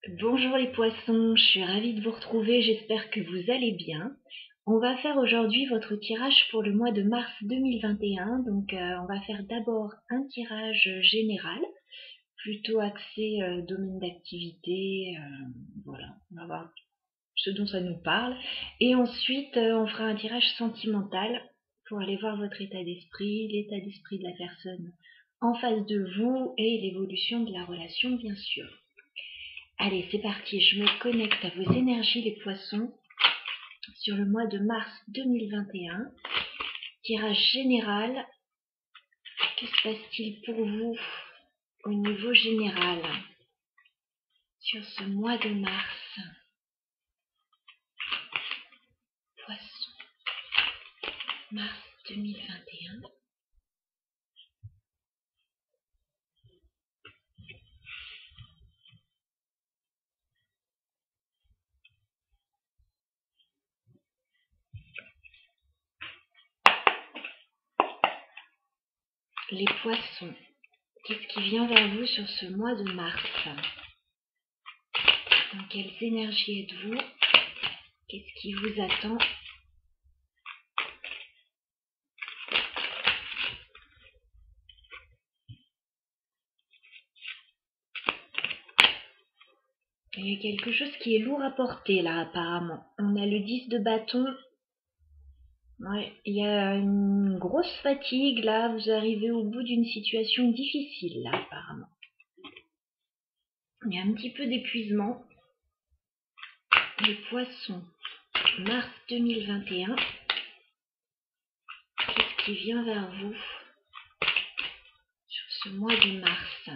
Bonjour les poissons, je suis ravie de vous retrouver, j'espère que vous allez bien. On va faire aujourd'hui votre tirage pour le mois de mars 2021. Donc on va faire d'abord un tirage général, plutôt axé domaine d'activité, voilà, on va voir ce dont ça nous parle. Et ensuite on fera un tirage sentimental pour aller voir votre état d'esprit, l'état d'esprit de la personne en face de vous et l'évolution de la relation bien sûr. Allez, c'est parti, je me connecte à vos énergies les poissons sur le mois de mars 2021. Tirage général, que se passe-t-il pour vous au niveau général sur ce mois de mars? Poissons, mars 2021. Les poissons, qu'est-ce qui vient vers vous sur ce mois de mars? Dans quelles énergies êtes-vous? Qu'est-ce qui vous attend? Il y a quelque chose qui est lourd à porter là apparemment. On a le 10 de bâton. Ouais, il y a une grosse fatigue là, vous arrivez au bout d'une situation difficile là apparemment. Il y a un petit peu d'épuisement. Les poissons, mars 2021. Qu'est-ce qui vient vers vous sur ce mois de mars?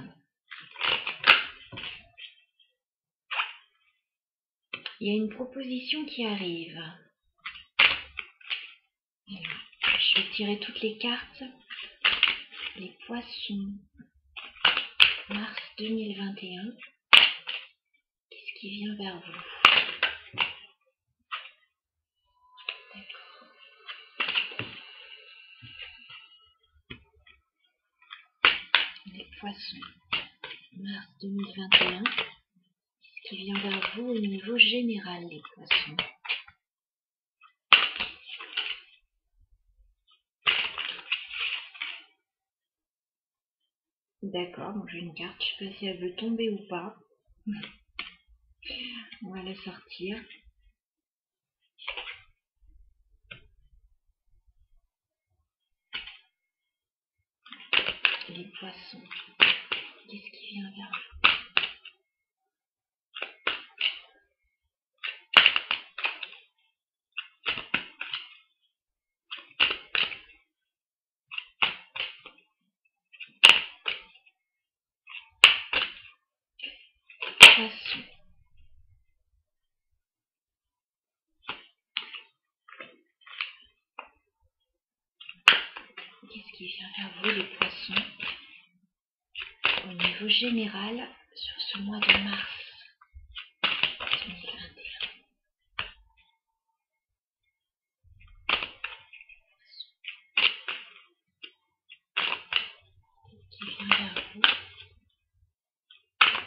Il y a une proposition qui arrive. Alors, je vais tirer toutes les cartes. Les poissons, mars 2021. Qu'est-ce qui vient vers vous? Les poissons, mars 2021. Qu'est-ce qui vient vers vous au niveau général, les poissons? D'accord, donc j'ai une carte, je sais pas si elle veut tomber ou pas. On va la sortir. Les poissons, qu'est-ce qui vient vers vous? Poissons. Qu'est-ce qui vient vers vous, les poissons, au niveau général sur ce mois de mars 2021? Qui vient vers vous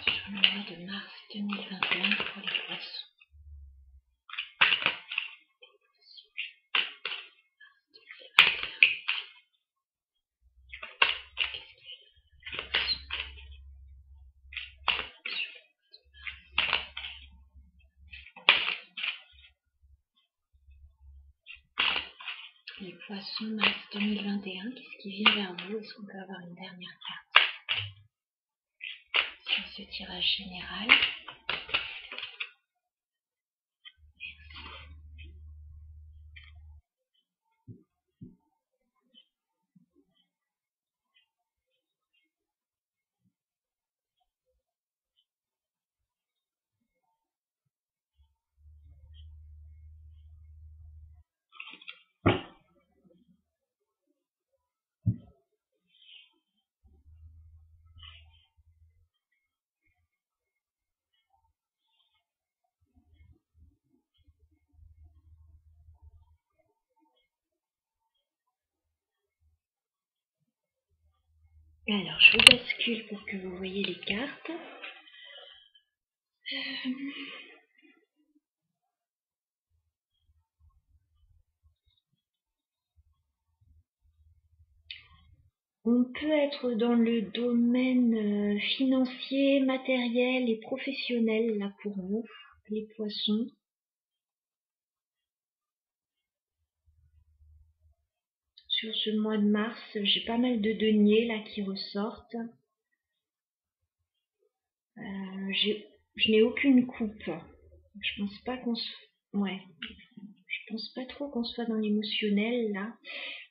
sur le mois de mars 2021 pour les poissons? Les poissons, mars 2021, qu'est-ce qui vient vers vous? Est-ce qu'on peut avoir une dernière carte sur ce tirage général? Alors, je vous bascule pour que vous voyez les cartes. On peut être dans le domaine financier, matériel et professionnel, là, pour vous, les poissons. Sur ce mois de mars, j'ai pas mal de deniers, là, qui ressortent. Je n'ai aucune coupe. Je pense pas qu'on se... Ouais, je pense pas trop qu'on soit dans l'émotionnel, là.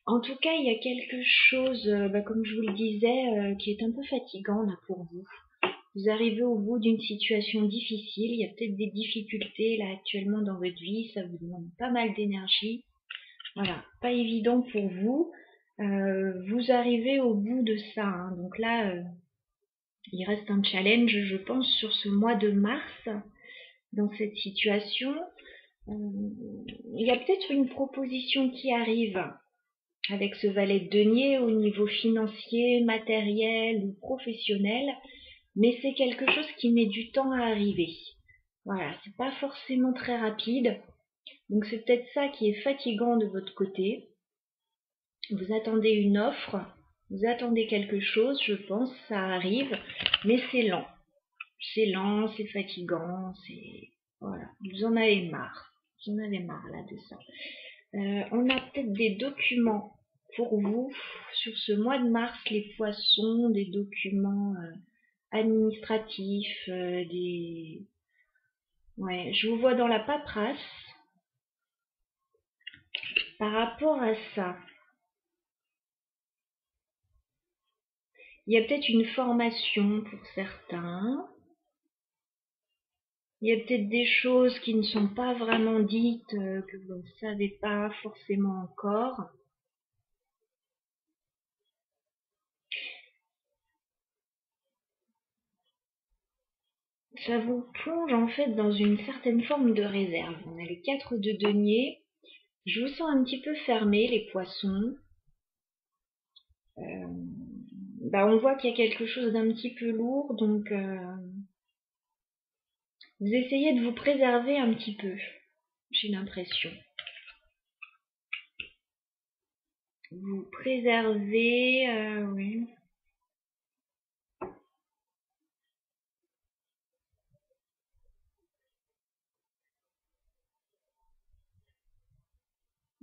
En tout cas, il y a quelque chose, comme je vous le disais, qui est un peu fatigant, là, pour vous. Vous arrivez au bout d'une situation difficile, il y a peut-être des difficultés, là, actuellement dans votre vie, ça vous demande pas mal d'énergie. Voilà, pas évident pour vous. Vous arrivez au bout de ça, hein. Donc là, il reste un challenge, je pense, sur ce mois de mars, dans cette situation. Il y a peut-être une proposition qui arrive avec ce valet de denier au niveau financier, matériel ou professionnel, mais c'est quelque chose qui met du temps à arriver. Voilà, c'est pas forcément très rapide, donc c'est peut-être ça qui est fatigant de votre côté. Vous attendez une offre, vous attendez quelque chose, je pense, ça arrive, mais c'est lent. C'est lent, c'est fatigant, c'est... Voilà, vous en avez marre. Vous en avez marre, là, de ça. On a peut-être des documents pour vous sur ce mois de mars, les poissons, des documents administratifs, des... Ouais, je vous vois dans la paperasse. Par rapport à ça, il y a peut-être une formation pour certains. Il y a peut-être des choses qui ne sont pas vraiment dites, que vous ne savez pas forcément encore. Ça vous plonge en fait dans une certaine forme de réserve. On a le 4 de denier. Je vous sens un petit peu fermé, les poissons. On voit qu'il y a quelque chose d'un petit peu lourd, donc vous essayez de vous préserver un petit peu, j'ai l'impression. Vous préservez, oui.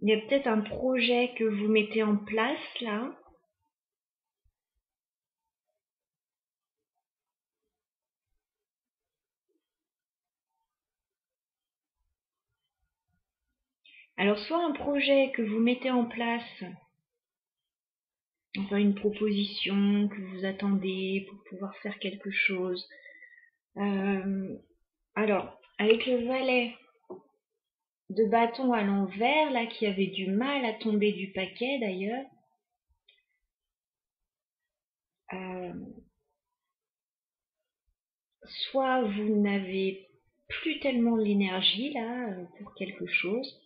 Il y a peut-être un projet que vous mettez en place là. Alors soit un projet que vous mettez en place, enfin une proposition que vous attendez pour pouvoir faire quelque chose. Alors, avec le valet de bâton à l'envers, là, qui avait du mal à tomber du paquet d'ailleurs, soit vous n'avez plus tellement l'énergie là pour quelque chose,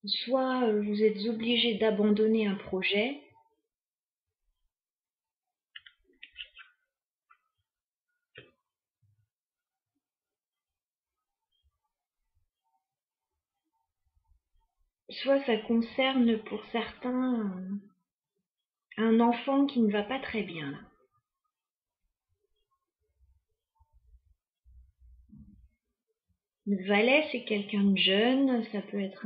soit vous êtes obligé d'abandonner un projet, soit ça concerne pour certains un enfant qui ne va pas très bien là. Le valet, c'est quelqu'un de jeune, ça peut être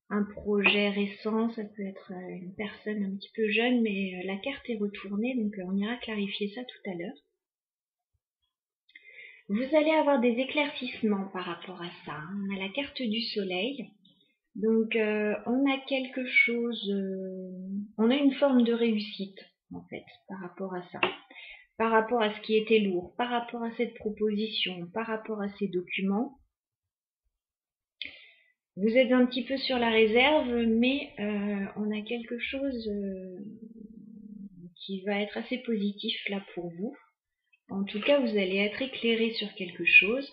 un projet récent, ça peut être une personne un petit peu jeune, mais la carte est retournée, donc on ira clarifier ça tout à l'heure. Vous allez avoir des éclaircissements par rapport à ça. On a la carte du soleil, donc on a quelque chose, on a une forme de réussite en fait par rapport à ça, par rapport à ce qui était lourd, par rapport à cette proposition, par rapport à ces documents. Vous êtes un petit peu sur la réserve, mais on a quelque chose qui va être assez positif là pour vous. En tout cas, vous allez être éclairé sur quelque chose.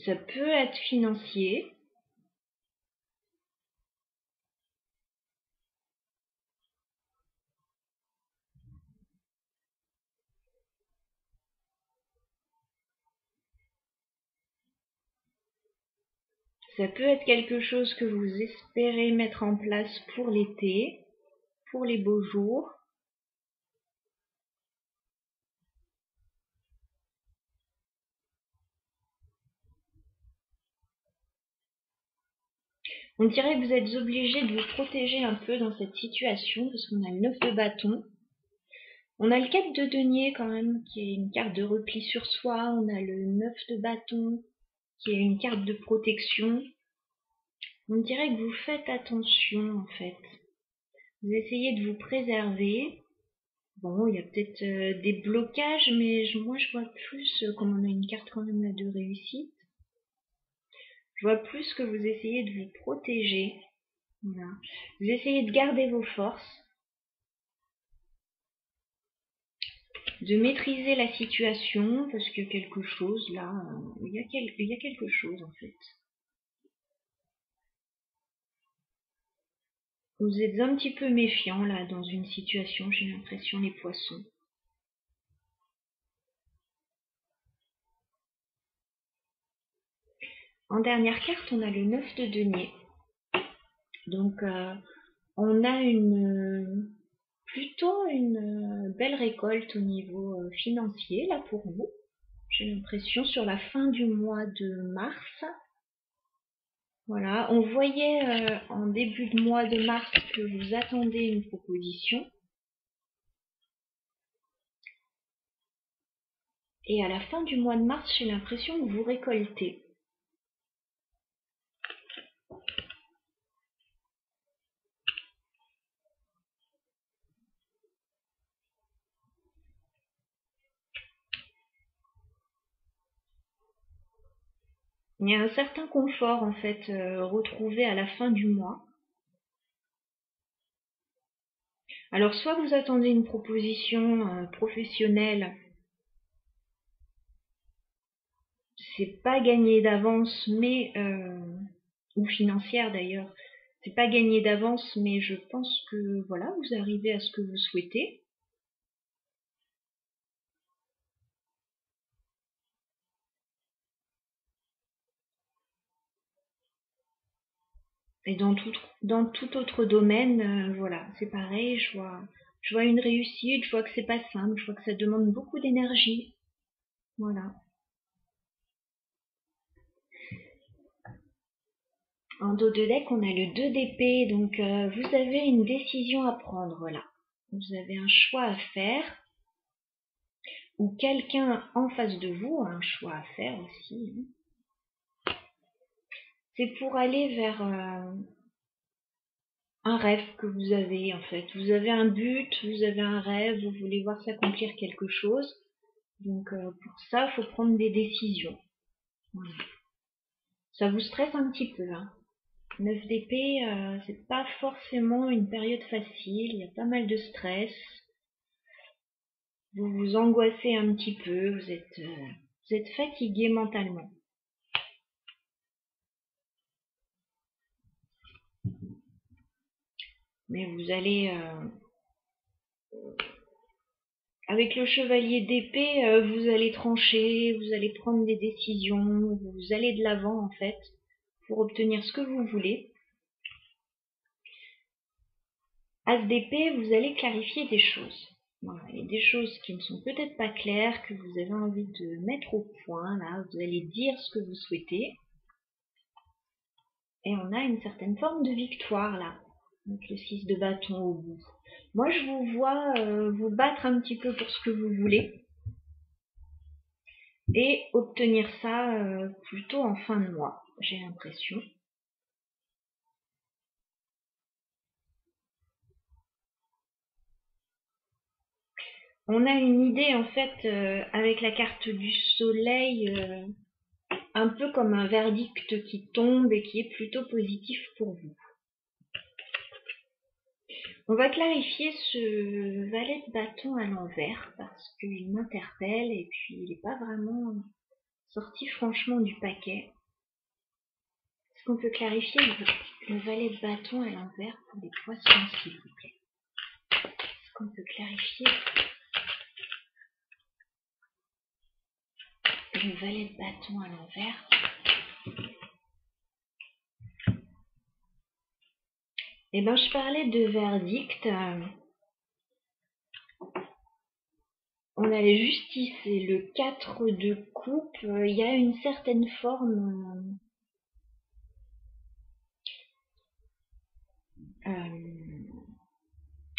Ça peut être financier. Ça peut être quelque chose que vous espérez mettre en place pour l'été, pour les beaux jours. On dirait que vous êtes obligé de vous protéger un peu dans cette situation parce qu'on a le 9 de bâton. On a le 4 de denier quand même, qui est une carte de repli sur soi. On a le 9 de bâton, qui est une carte de protection. On dirait que vous faites attention en fait. Vous essayez de vous préserver. Bon, il y a peut-être des blocages, mais moi je vois plus, comme on a une carte quand même là de réussite, je vois plus que vous essayez de vous protéger. Voilà. Vous essayez de garder vos forces, de maîtriser la situation, parce qu'il y a quelque chose là, il y a quelque chose en fait. Vous êtes un petit peu méfiant là dans une situation, j'ai l'impression, les poissons. En dernière carte, on a le 9 de denier. Donc, on a plutôt une belle récolte au niveau financier là pour vous. J'ai l'impression sur la fin du mois de mars. Voilà, on voyait en début de mois de mars que vous attendez une proposition. Et à la fin du mois de mars, j'ai l'impression que vous récoltez. Il y a un certain confort en fait retrouvé à la fin du mois. Alors soit vous attendez une proposition professionnelle, c'est pas gagné d'avance, mais ou financière d'ailleurs, c'est pas gagné d'avance, mais je pense que voilà, vous arrivez à ce que vous souhaitez. Et dans tout autre domaine, voilà, c'est pareil, je vois une réussite, je vois que c'est pas simple, je vois que ça demande beaucoup d'énergie. Voilà. En dos de deck, on a le 2 d'épée, donc vous avez une décision à prendre là. Vous avez un choix à faire, ou quelqu'un en face de vous a un choix à faire aussi. C'est pour aller vers un rêve que vous avez en fait. Vous avez un but, vous avez un rêve, vous voulez voir s'accomplir quelque chose. Donc pour ça, il faut prendre des décisions. Voilà. Ça vous stresse un petit peu, hein. 9 d'épée, c'est pas forcément une période facile, il y a pas mal de stress. Vous vous angoissez un petit peu, vous êtes fatigué mentalement. Mais vous allez, avec le chevalier d'épée, vous allez trancher, vous allez prendre des décisions, vous allez de l'avant en fait, pour obtenir ce que vous voulez. As d'épée, vous allez clarifier des choses. Voilà, il y a des choses qui ne sont peut-être pas claires, que vous avez envie de mettre au point, là, vous allez dire ce que vous souhaitez. Et on a une certaine forme de victoire, là, avec le 6 de bâton au bout. Moi, je vous vois vous battre un petit peu pour ce que vous voulez. Et obtenir ça plutôt en fin de mois, j'ai l'impression. On a une idée en fait avec la carte du soleil, un peu comme un verdict qui tombe et qui est plutôt positif pour vous. On va clarifier ce valet de bâton à l'envers parce qu'il m'interpelle et puis il n'est pas vraiment sorti franchement du paquet. Est-ce qu'on peut clarifier le valet de bâton à l'envers pour les poissons, s'il vous plaît? Est-ce qu'on peut clarifier le valet de bâton à l'envers? Eh ben, je parlais de verdict. On a la justice et le 4 de coupe. Il y a une certaine forme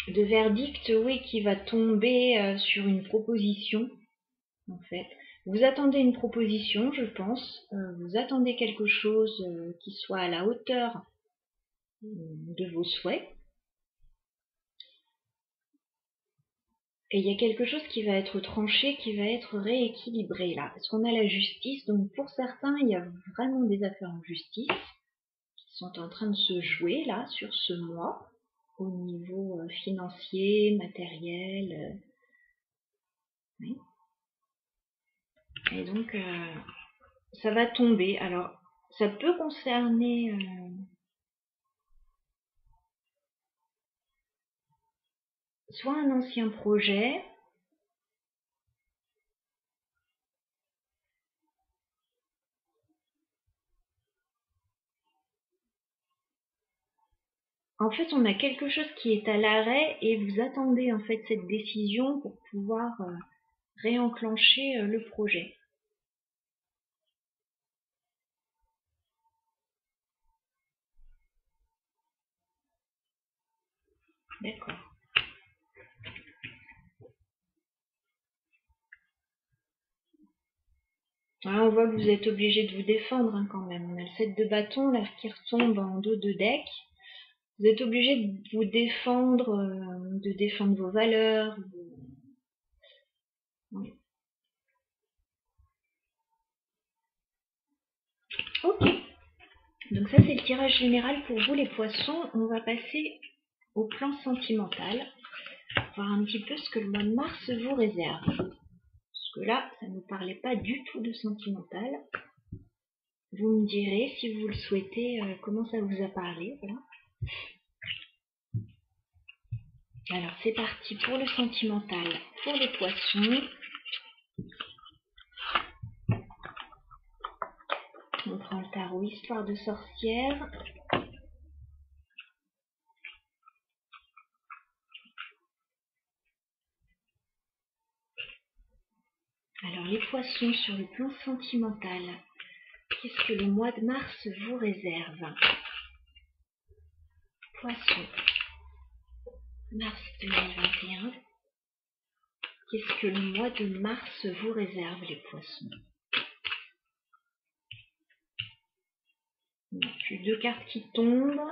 de verdict, oui, qui va tomber sur une proposition, en fait. Vous attendez une proposition, je pense. Vous attendez quelque chose qui soit à la hauteur de vos souhaits. Et il y a quelque chose qui va être tranché, qui va être rééquilibré là. Parce qu'on a la justice, donc pour certains, il y a vraiment des affaires en justice qui sont en train de se jouer là sur ce mois, au niveau financier, matériel. Oui. Et donc, ça va tomber. Alors, ça peut concerner soit un ancien projet, en fait, on a quelque chose qui est à l'arrêt et vous attendez en fait cette décision pour pouvoir réenclencher le projet. D'accord. Ah, on voit que vous êtes obligé de vous défendre hein, quand même. On a le 7 de bâton là qui retombe en dos de deck. Vous êtes obligé de vous défendre, de défendre vos valeurs. Oui. Ok. Donc ça c'est le tirage général pour vous les poissons. On va passer au plan sentimental. Voir un petit peu ce que le mois de mars vous réserve. Parce que là, ça ne nous parlait pas du tout de sentimental. Vous me direz, si vous le souhaitez, comment ça vous a parlé. Voilà. Alors, c'est parti pour le sentimental pour les poissons. On prend le tarot Histoire de sorcière. Alors, les poissons sur le plan sentimental. Qu'est-ce que le mois de mars vous réserve? Poissons. Mars 2021. Qu'est-ce que le mois de mars vous réserve, les poissons? On a plus deux cartes qui tombent.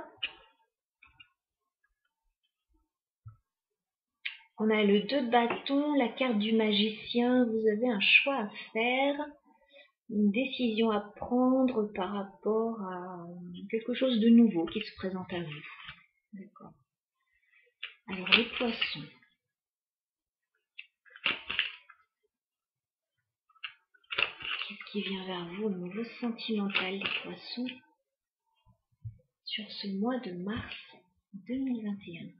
On a le 2 de bâton, la carte du magicien. Vous avez un choix à faire, une décision à prendre par rapport à quelque chose de nouveau qui se présente à vous. D'accord. Alors les poissons. Qu'est-ce qui vient vers vous au niveau sentimental des poissons sur ce mois de mars 2021?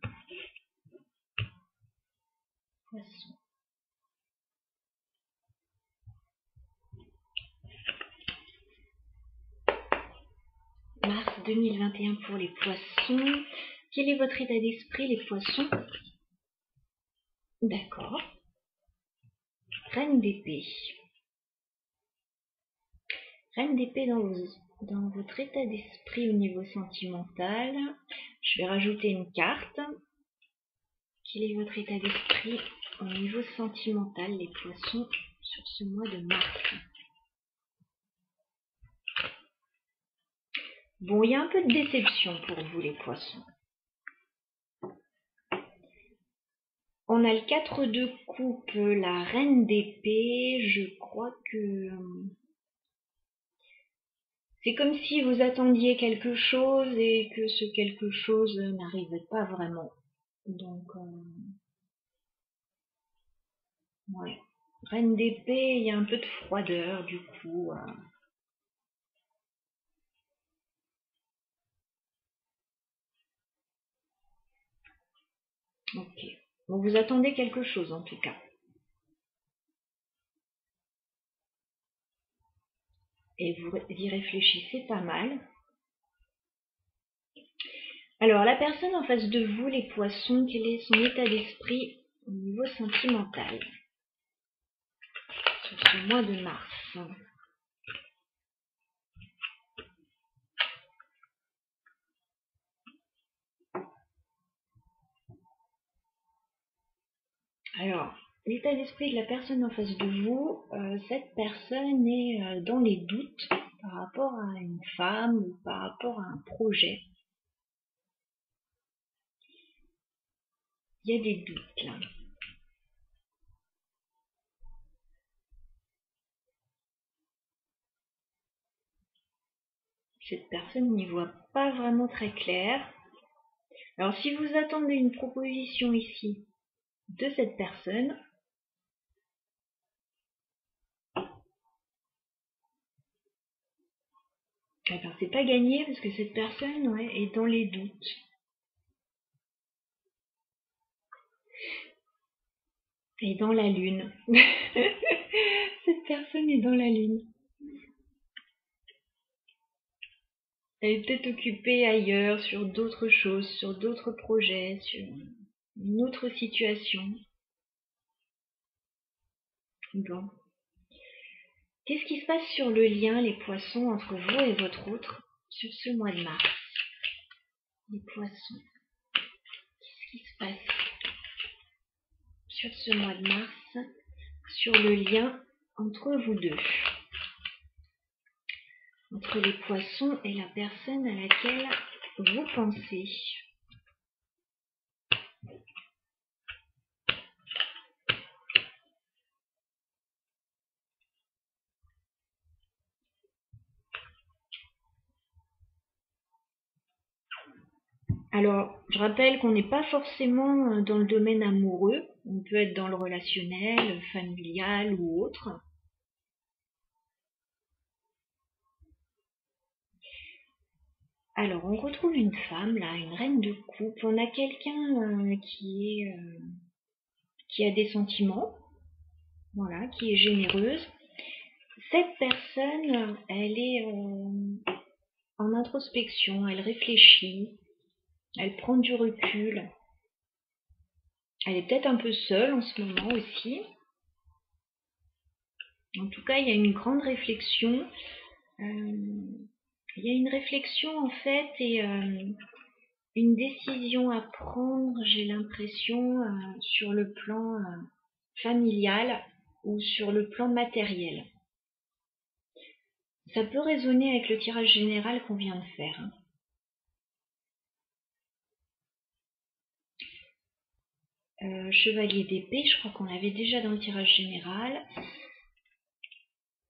Poissons. Mars 2021 pour les poissons. Quel est votre état d'esprit, les poissons? D'accord. Reine d'épée. Reine d'épée dans votre état d'esprit au niveau sentimental. Je vais rajouter une carte. Quel est votre état d'esprit au niveau sentimental, les poissons, sur ce mois de mars? Bon, il y a un peu de déception pour vous, les poissons. On a le 4 de coupe, la reine d'épée. Je crois que c'est comme si vous attendiez quelque chose et que ce quelque chose n'arrivait pas vraiment. Donc, ouais. Reine d'épée, il y a un peu de froideur du coup. Ok. Bon, vous attendez quelque chose en tout cas. Et vous y réfléchissez pas mal. Alors, la personne en face de vous, les poissons, quel est son état d'esprit au niveau sentimental sur ce mois de mars? Alors, l'état d'esprit de la personne en face de vous, cette personne est dans les doutes par rapport à une femme ou par rapport à un projet. Il y a des doutes là. Cette personne n'y voit pas vraiment très clair. Alors si vous attendez une proposition ici de cette personne, alors c'est pas gagné parce que cette personne est dans les doutes. Et dans la lune. Cette personne est dans la lune. Elle est peut-être occupée ailleurs, sur d'autres choses, sur d'autres projets, sur une autre situation. Bon. Qu'est-ce qui se passe sur le lien, les poissons, entre vous et votre autre, sur ce mois de mars? Les poissons. Qu'est-ce qui se passe sur ce mois de mars, sur le lien entre vous deux? Entre les poissons et la personne à laquelle vous pensez. Alors, je rappelle qu'on n'est pas forcément dans le domaine amoureux, on peut être dans le relationnel, familial ou autre. Alors, on retrouve une femme, là, une reine de coupe. On a quelqu'un qui a des sentiments, voilà, qui est généreuse. Cette personne, elle est en introspection, elle réfléchit, elle prend du recul. Elle est peut-être un peu seule en ce moment aussi. En tout cas, il y a une grande réflexion. Il y a une réflexion en fait et une décision à prendre, j'ai l'impression, sur le plan familial ou sur le plan matériel. Ça peut résonner avec le tirage général qu'on vient de faire. Chevalier d'épée, je crois qu'on l'avait déjà dans le tirage général.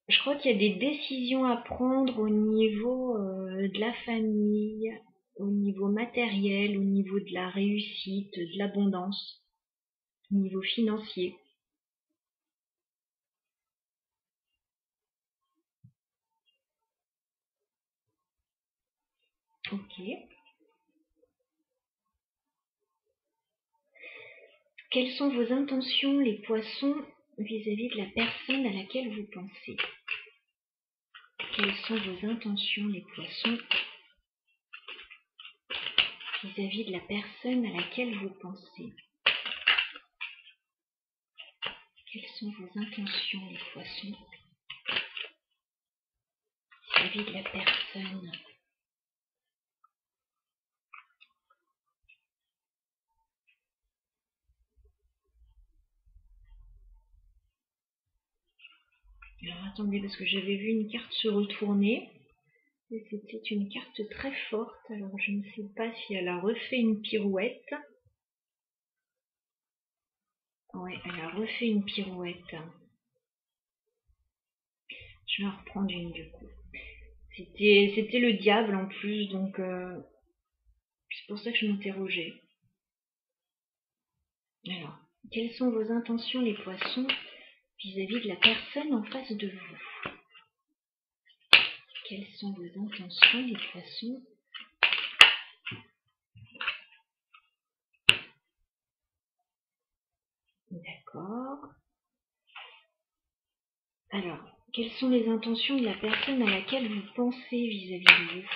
Je crois qu'il y a des décisions à prendre au niveau de la famille, au niveau matériel, au niveau de la réussite, de l'abondance, au niveau financier. Ok. Quelles sont vos intentions, les poissons, vis-à-vis de la personne à laquelle vous pensez? Quelles sont vos intentions, les poissons, vis-à-vis de la personne à laquelle vous pensez? Quelles sont vos intentions, les poissons, vis-à-vis de la personne? Alors attendez, parce que j'avais vu une carte se retourner. Et c'était une carte très forte. Alors je ne sais pas si elle a refait une pirouette. Ouais, elle a refait une pirouette. Je vais en reprendre une du coup. C'était le diable en plus, donc c'est pour ça que je m'interrogeais. Alors, quelles sont vos intentions, les poissons, vis-à-vis de la personne en face de vous? Quelles sont vos intentions, les poissons? D'accord. Alors, quelles sont les intentions de la personne à laquelle vous pensez vis-à-vis de vous?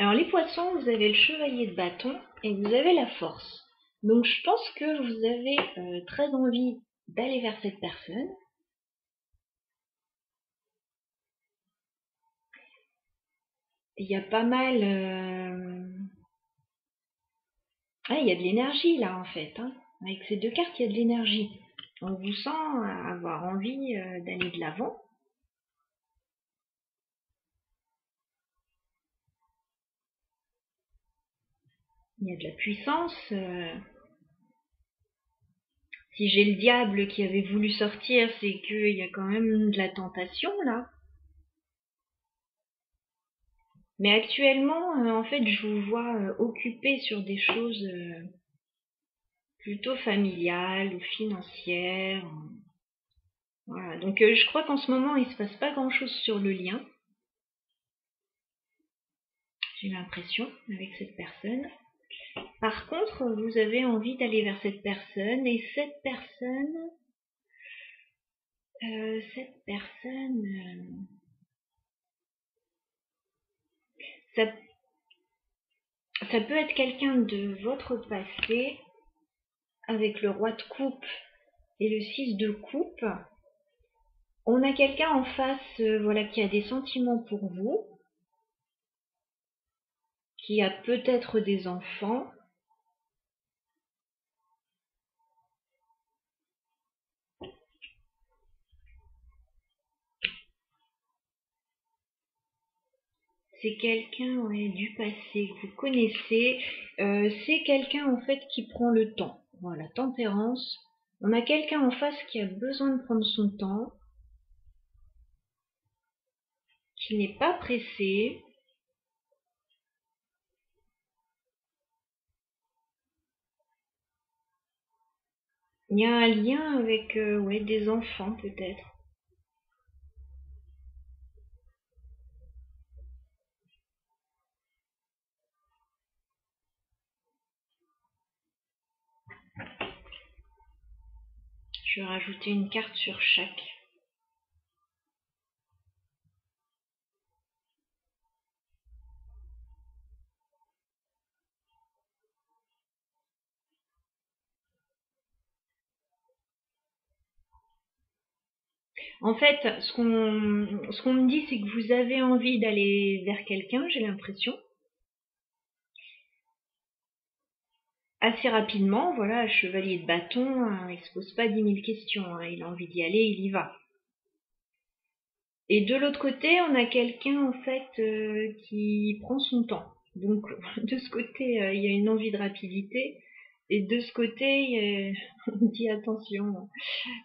Alors les poissons, vous avez le chevalier de bâton et vous avez la force. Donc je pense que vous avez très envie d'aller vers cette personne. Il y a pas mal... Ah, il y a de l'énergie là en fait. Hein. Avec ces deux cartes, il y a de l'énergie. On vous sent avoir envie d'aller de l'avant. Il y a de la puissance. Si j'ai le diable qui avait voulu sortir, c'est qu'il y a quand même de la tentation là. Mais actuellement, en fait, je vous vois occupé sur des choses plutôt familiales ou financières. Voilà. Donc je crois qu'en ce moment, il se passe pas grand-chose sur le lien. J'ai l'impression avec cette personne. Par contre, vous avez envie d'aller vers cette personne et cette personne, ça, ça peut être quelqu'un de votre passé avec le roi de coupe et le 6 de coupe. On a quelqu'un en face, voilà, qui a des sentiments pour vous, qui a peut-être des enfants. C'est quelqu'un du passé que vous connaissez. C'est quelqu'un en fait qui prend le temps. Voilà, tempérance. On a quelqu'un en face qui a besoin de prendre son temps, qui n'est pas pressé. Il y a un lien avec ouais, des enfants peut-être. Je vais rajouter une carte sur chaque. En fait, ce qu'on me dit, c'est que vous avez envie d'aller vers quelqu'un, j'ai l'impression. Assez rapidement, voilà, chevalier de bâton, il se pose pas 10 000 questions, hein, il a envie d'y aller, il y va. Et de l'autre côté, on a quelqu'un en fait qui prend son temps. Donc de ce côté, il y a une envie de rapidité, et de ce côté, on dit attention,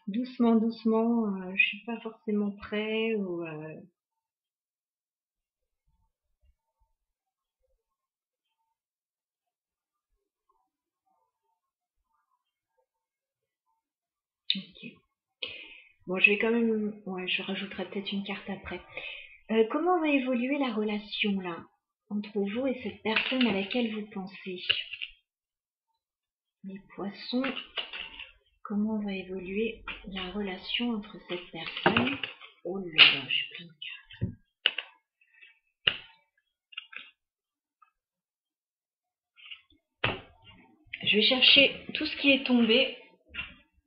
doucement, doucement, je suis pas forcément prêt. Ou, ok. Bon, je vais quand même, ouais, je rajouterai peut-être une carte après. Comment va évoluer la relation là entre vous et cette personne à laquelle vous pensez? Les poissons, comment va évoluer la relation entre cette personne? Oh là là, j'ai plein de cartes. Je vais chercher tout ce qui est tombé.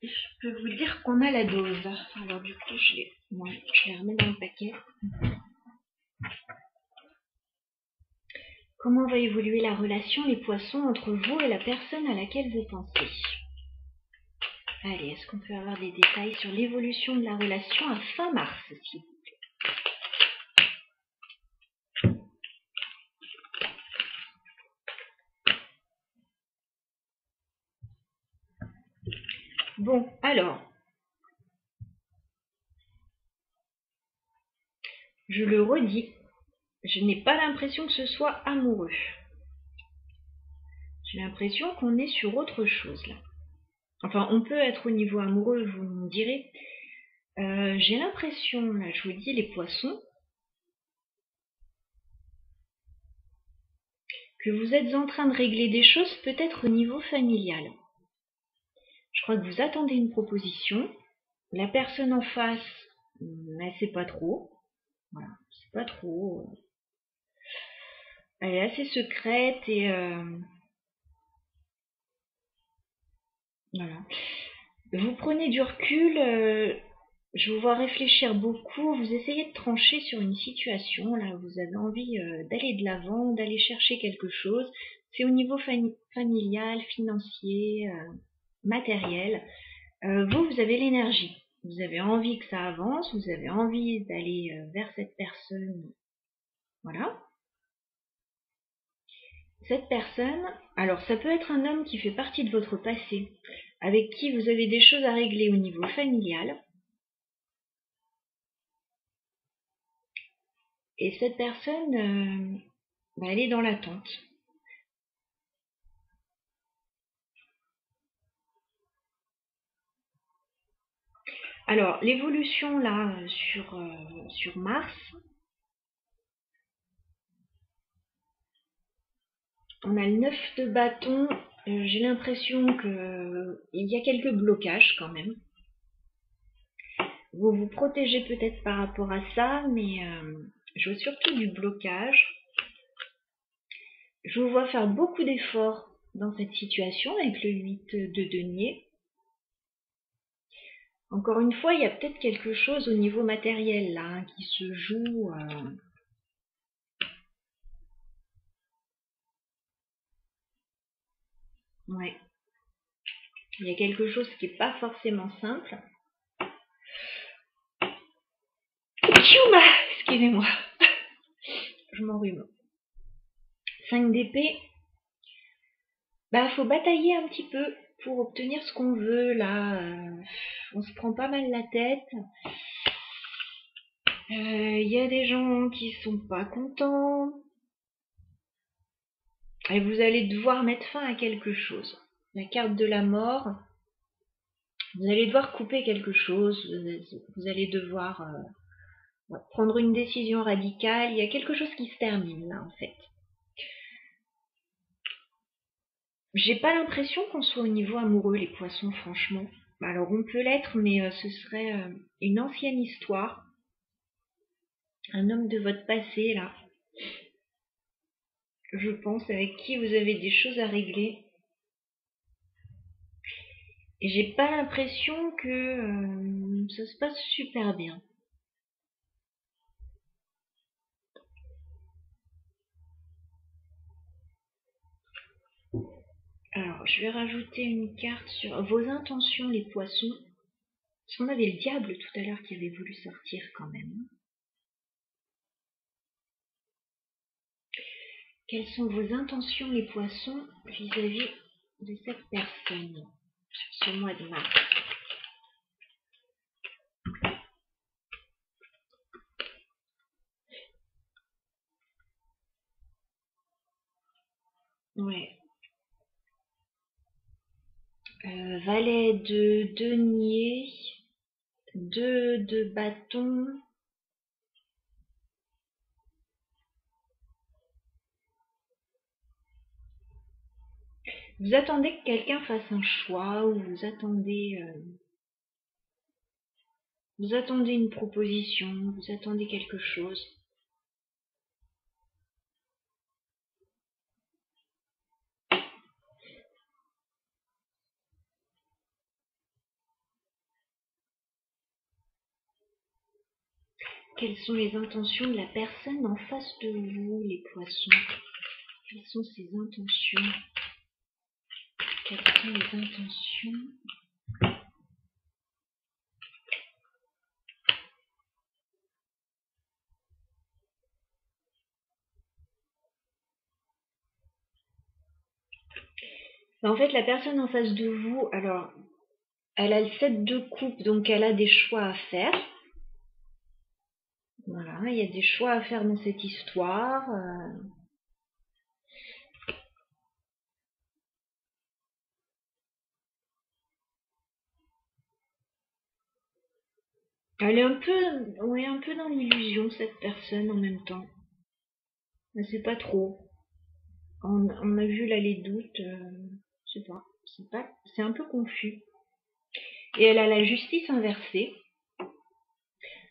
Je peux vous dire qu'on a la dose. Alors du coup, je les remets dans le paquet. Comment va évoluer la relation, les poissons, entre vous et la personne à laquelle vous pensez? Allez, est-ce qu'on peut avoir des détails sur l'évolution de la relation à fin mars, s'il vous plaît? Bon, alors, je le redis, je n'ai pas l'impression que ce soit amoureux. J'ai l'impression qu'on est sur autre chose là. Enfin, on peut être au niveau amoureux, vous me direz. J'ai l'impression, là, je vous dis, les poissons, que vous êtes en train de régler des choses peut-être au niveau familial. Je crois que vous attendez une proposition. La personne en face, elle sait pas trop. Voilà, c'est pas trop. Elle est assez secrète et voilà. Vous prenez du recul, je vous vois réfléchir beaucoup, vous essayez de trancher sur une situation, là vous avez envie d'aller de l'avant, d'aller chercher quelque chose. C'est au niveau familial, financier, matériel. Vous avez l'énergie. Vous avez envie que ça avance, vous avez envie d'aller vers cette personne. Voilà. Cette personne, alors ça peut être un homme qui fait partie de votre passé, avec qui vous avez des choses à régler au niveau familial. Et cette personne, elle est dans l'attente. Alors, l'évolution là sur Mars, on a le 9 de bâton. J'ai l'impression qu'il y a quelques blocages quand même. Vous vous protégez peut-être par rapport à ça, mais je vois surtout du blocage. Je vous vois faire beaucoup d'efforts dans cette situation avec le 8 de denier. Encore une fois, il y a peut-être quelque chose au niveau matériel là qui se joue. Ouais. Il y a quelque chose qui n'est pas forcément simple. Tchouma, excusez-moi. Je m'enrhume. 5 d'épée. Bah, faut batailler un petit peu pour obtenir ce qu'on veut, là. On se prend pas mal la tête. Il y a des gens qui sont pas contents. Et vous allez devoir mettre fin à quelque chose. La carte de la mort. Vous allez devoir couper quelque chose. Vous allez devoir prendre une décision radicale. Il y a quelque chose qui se termine, là, en fait. J'ai pas l'impression qu'on soit au niveau amoureux, les poissons, franchement. Alors on peut l'être, mais ce serait une ancienne histoire. Un homme de votre passé, là. Je pense, avec qui vous avez des choses à régler. Et j'ai pas l'impression que ça se passe super bien. Alors, je vais rajouter une carte sur vos intentions, les poissons. Parce qu'on avait le diable tout à l'heure qui avait voulu sortir quand même. Quelles sont vos intentions, les poissons, vis-à-vis de cette personne sur ce mois de mars? Ouais. Valet de denier, 2 de bâton. Vous attendez que quelqu'un fasse un choix ou vous attendez une proposition, vous attendez quelque chose. Quelles sont les intentions de la personne en face de vous, les poissons? Quelles sont ses intentions? Quelles sont les intentions? En fait, la personne en face de vous, alors, elle a le 7 de coupe, donc elle a des choix à faire. Voilà, il y a des choix à faire dans cette histoire. Elle est un peu dans l'illusion, cette personne, en même temps. Elle sait pas trop. On a vu là les doutes, je sais pas, c'est un peu confus. Et elle a la justice inversée.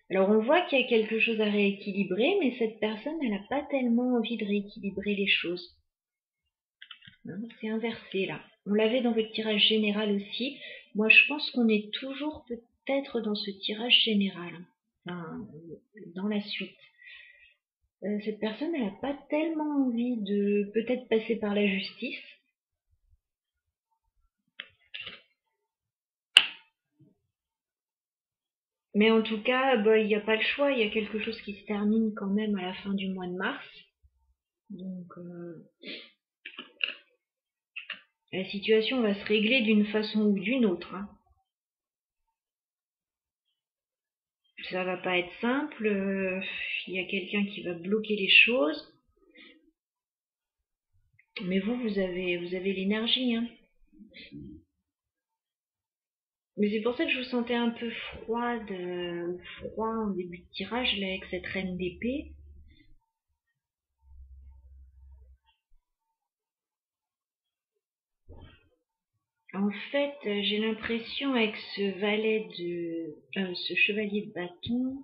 Alors on voit qu'il y a quelque chose à rééquilibrer, mais cette personne, elle n'a pas tellement envie de rééquilibrer les choses. C'est inversé là. On l'avait dans votre tirage général aussi. Moi je pense qu'on est toujours peut-être dans ce tirage général, enfin, dans la suite. Cette personne, elle n'a pas tellement envie de peut-être passer par la justice. Mais en tout cas, il n'y a pas le choix, il y a quelque chose qui se termine quand même à la fin du mois de mars. Donc la situation va se régler d'une façon ou d'une autre. Hein. Ça va pas être simple, il y a quelqu'un qui va bloquer les choses. Mais vous avez l'énergie. Hein. Mais c'est pour ça que je vous sentais un peu froid en début de tirage, là, avec cette reine d'épée. En fait, j'ai l'impression avec ce chevalier de bâton,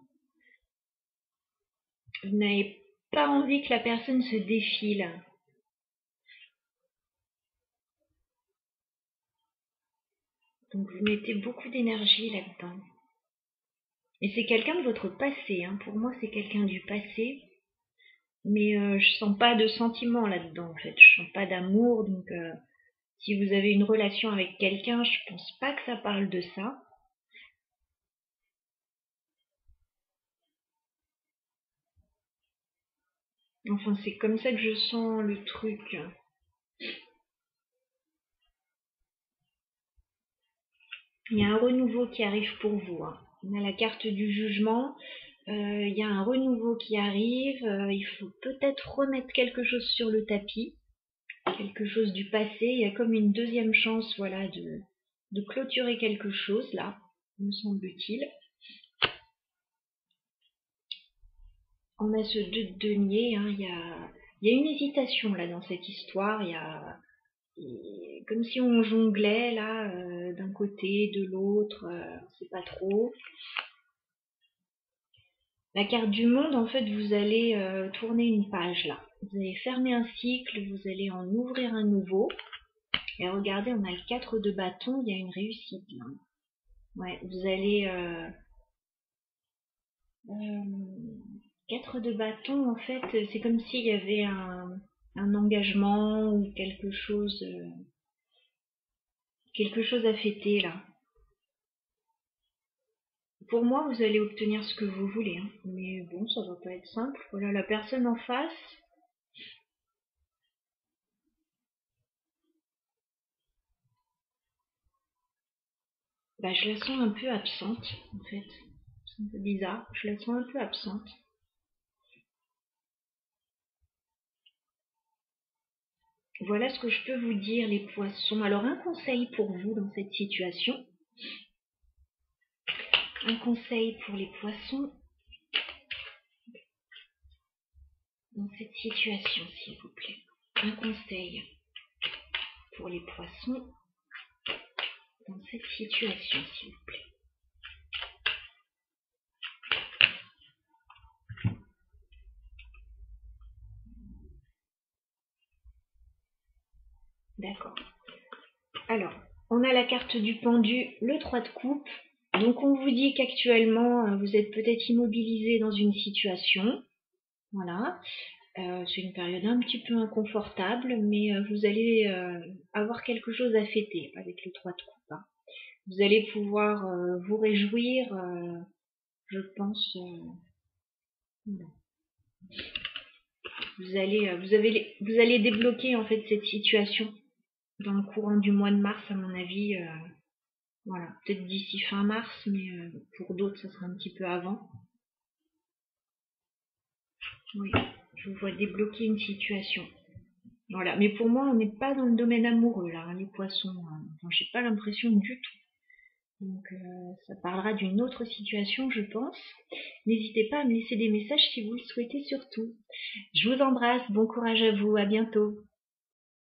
vous n'avez pas envie que la personne se défile. Donc vous mettez beaucoup d'énergie là-dedans. Et c'est quelqu'un de votre passé, hein. Pour moi c'est quelqu'un du passé. Mais je sens pas de sentiment là-dedans en fait. Je sens pas d'amour, donc si vous avez une relation avec quelqu'un, je pense pas que ça parle de ça. Enfin, c'est comme ça que je sens le truc. Il y a un renouveau qui arrive pour vous. Hein. On a la carte du jugement. Il y a un renouveau qui arrive. Il faut peut-être remettre quelque chose sur le tapis. Quelque chose du passé. Il y a comme une deuxième chance, voilà, de clôturer quelque chose, là, me semble-t-il. On a ce 2 de denier. Hein. Il y a une hésitation, là, dans cette histoire. Il y a... comme si on jonglait là d'un côté, de l'autre, on sait pas trop. La carte du monde, en fait, vous allez tourner une page là. Vous allez fermer un cycle, vous allez en ouvrir un nouveau. Et regardez, on a le 4 de bâton, il y a une réussite là. Ouais, vous allez 4 de bâton, en fait, c'est comme s'il y avait un engagement ou quelque chose à fêter là. Pour moi, vous allez obtenir ce que vous voulez, hein. Mais bon, ça va pas être simple. Voilà, la personne en face. Bah, je la sens un peu absente, en fait. C'est un peu bizarre. Je la sens un peu absente. Voilà ce que je peux vous dire, les poissons. Alors, un conseil pour vous dans cette situation. Un conseil pour les poissons dans cette situation, s'il vous plaît. Un conseil pour les poissons dans cette situation, s'il vous plaît. D'accord. Alors, on a la carte du pendu, le 3 de coupe. Donc on vous dit qu'actuellement, vous êtes peut-être immobilisé dans une situation. Voilà. C'est une période un petit peu inconfortable, mais vous allez avoir quelque chose à fêter avec le 3 de coupe. Hein. Vous allez pouvoir vous réjouir, je pense. Vous allez débloquer en fait cette situation dans le courant du mois de mars, à mon avis. Voilà, peut-être d'ici fin mars, mais pour d'autres, ça sera un petit peu avant. Oui, je vous vois débloquer une situation. Voilà, mais pour moi, on n'est pas dans le domaine amoureux, là, hein, les poissons. Enfin, j'ai pas l'impression du tout. Donc, ça parlera d'une autre situation, je pense. N'hésitez pas à me laisser des messages si vous le souhaitez surtout. Je vous embrasse, bon courage à vous, à bientôt.